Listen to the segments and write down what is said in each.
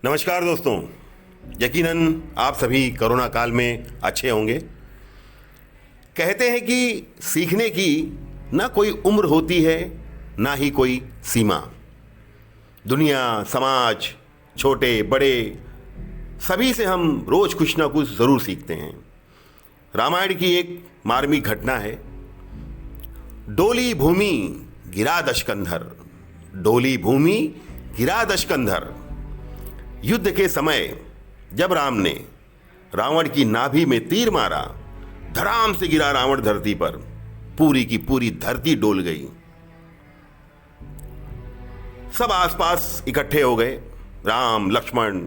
नमस्कार दोस्तों, यकीनन आप सभी कोरोना काल में अच्छे होंगे। कहते हैं कि सीखने की ना कोई उम्र होती है, ना ही कोई सीमा। दुनिया, समाज, छोटे बड़े सभी से हम रोज कुछ ना कुछ ज़रूर सीखते हैं। रामायण की एक मार्मिक घटना है। डोली भूमि गिरा दशकंधर, डोली भूमि गिरा दशकंधर। युद्ध के समय जब राम ने रावण की नाभि में तीर मारा, धड़ाम से गिरा रावण धरती पर। पूरी की पूरी धरती डोल गई। सब आसपास इकट्ठे हो गए, राम, लक्ष्मण,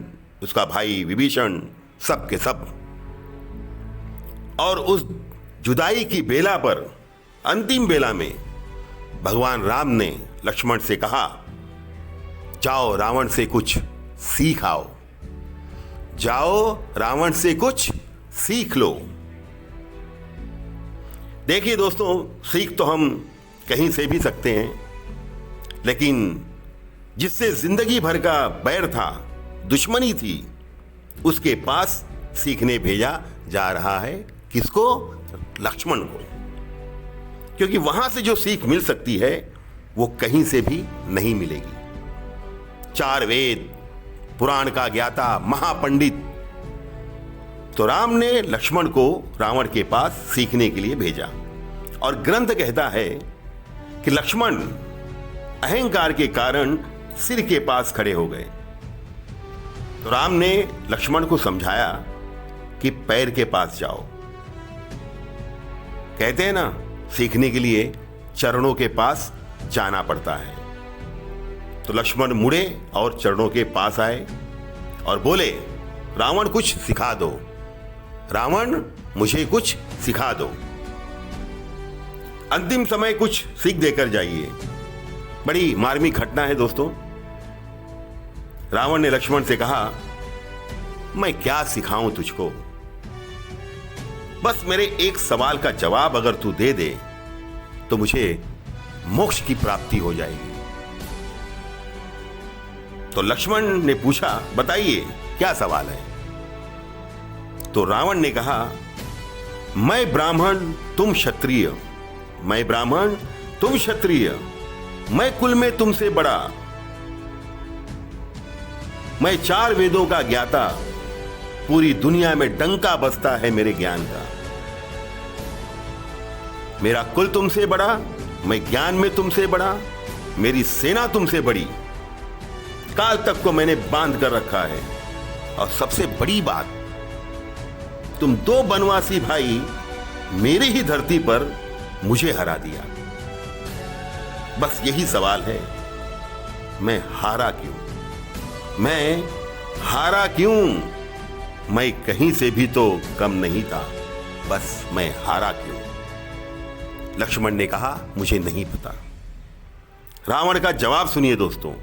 उसका भाई विभीषण, सब के सब। और उस जुदाई की बेला पर, अंतिम बेला में भगवान राम ने लक्ष्मण से कहा, जाओ रावण से कुछ सीख आओ, जाओ रावण से कुछ सीख लो। देखिए दोस्तों, सीख तो हम कहीं से भी सकते हैं, लेकिन जिससे जिंदगी भर का बैर था, दुश्मनी थी, उसके पास सीखने भेजा जा रहा है। किसको? लक्ष्मण को। क्योंकि वहां से जो सीख मिल सकती है वो कहीं से भी नहीं मिलेगी। 4 वेद, पुराण का ज्ञाता, महापंडित। तो राम ने लक्ष्मण को रावण के पास सीखने के लिए भेजा। और ग्रंथ कहता है कि लक्ष्मण अहंकार के कारण सिर के पास खड़े हो गए। तो राम ने लक्ष्मण को समझाया कि पैर के पास जाओ। कहते हैं ना, सीखने के लिए चरणों के पास जाना पड़ता है। तो लक्ष्मण मुड़े और चरणों के पास आए और बोले, रावण कुछ सिखा दो, रावण मुझे कुछ सिखा दो। अंतिम समय कुछ सीख देकर जाइए। बड़ी मार्मिक घटना है दोस्तों। रावण ने लक्ष्मण से कहा, मैं क्या सिखाऊं तुझको, बस मेरे एक सवाल का जवाब अगर तू दे दे तो मुझे मोक्ष की प्राप्ति हो जाएगी। तो लक्ष्मण ने पूछा, बताइए क्या सवाल है। तो रावण ने कहा, मैं ब्राह्मण तुम क्षत्रिय, मैं ब्राह्मण तुम क्षत्रिय, मैं कुल में तुमसे बड़ा, मैं 4 वेदों का ज्ञाता, पूरी दुनिया में डंका बजता है मेरे ज्ञान का। मेरा कुल तुमसे बड़ा, मैं ज्ञान में तुमसे बड़ा, मेरी सेना तुमसे बड़ी, काल तक को मैंने बांध कर रखा है। और सबसे बड़ी बात, तुम 2 बनवासी भाई मेरी ही धरती पर मुझे हरा दिया। बस यही सवाल है, मैं हारा क्यों, मैं हारा क्यों? मैं कहीं से भी तो कम नहीं था, बस मैं हारा क्यों? लक्ष्मण ने कहा, मुझे नहीं पता। रावण का जवाब सुनिए दोस्तों,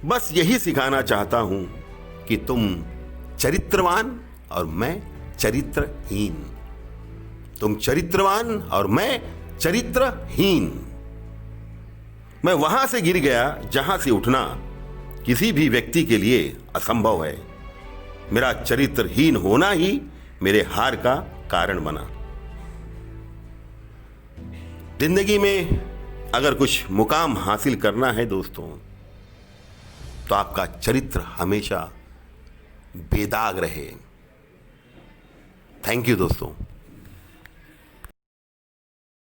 बस यही सिखाना चाहता हूं कि तुम चरित्रवान और मैं चरित्रहीन, तुम चरित्रवान और मैं चरित्रहीन। मैं वहां से गिर गया जहां से उठना किसी भी व्यक्ति के लिए असंभव है। मेरा चरित्रहीन होना ही मेरे हार का कारण बना। जिंदगी में अगर कुछ मुकाम हासिल करना है दोस्तों, तो आपका चरित्र हमेशा बेदाग रहे। थैंक यू दोस्तों।